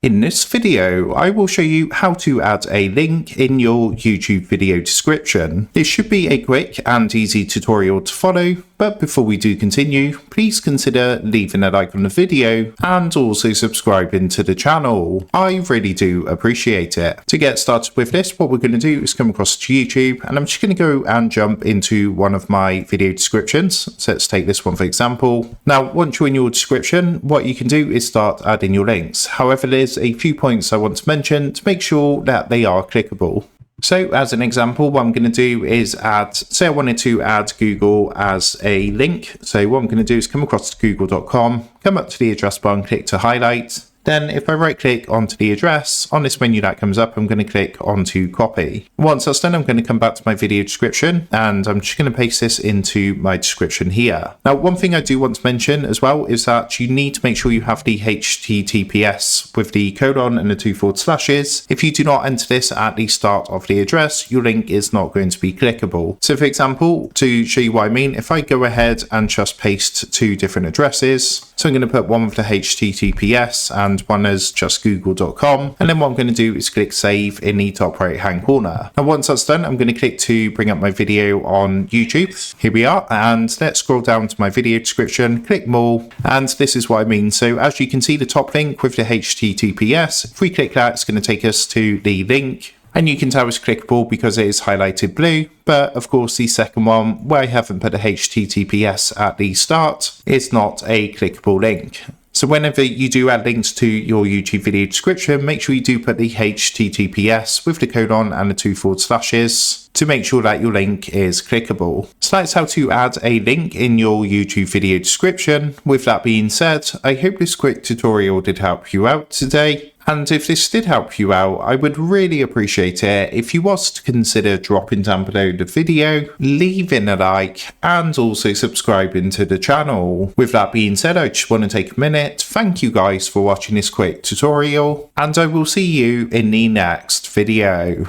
In this video, I will show you how to add a link in your YouTube video description. This should be a quick and easy tutorial to follow, but before we do continue, please consider leaving a like on the video and also subscribing to the channel. I really do appreciate it. To get started with this, what we're going to do is come across to YouTube, and I'm just going to go and jump into one of my video descriptions. So let's take this one for example. Now, once you're in your description, what you can do is start adding your links. However, there's a few points I want to mention to make sure that they are clickable. So as an example, what I'm going to do is say I wanted to add Google as a link. So what I'm going to do is come across to google.com, come up to the address bar and click to highlight. Then if I right click onto the address, on this menu that comes up, I'm going to click onto copy. Once that's done, I'm going to come back to my video description and I'm just going to paste this into my description here. Now, one thing I do want to mention as well is that you need to make sure you have the HTTPS with the colon and the 2 forward slashes. If you do not enter this at the start of the address, your link is not going to be clickable. So for example, to show you what I mean, if I go ahead and just paste 2 different addresses, so I'm going to put one with the HTTPS and one as just google.com, and then what I'm going to do is click save in the top right hand corner. Now once that's done, I'm going to click to bring up my video on YouTube. Here we are, and let's scroll down to my video description, click more, and this is what I mean. So as you can see, the top link with the HTTPS, if we click that, it's going to take us to the link. And you can tell it's clickable because it is highlighted blue, but of course the second one, where I haven't put a HTTPS at the start, is not a clickable link. So whenever you do add links to your YouTube video description, make sure you do put the HTTPS with the colon and the 2 forward slashes to make sure that your link is clickable. So that's how to add a link in your YouTube video description. With that being said, I hope this quick tutorial did help you out today. And if this did help you out, I would really appreciate it if you was to consider dropping down below the video, leaving a like, and also subscribing to the channel. With that being said, I just want to take a minute. Thank you guys for watching this quick tutorial, and I will see you in the next video.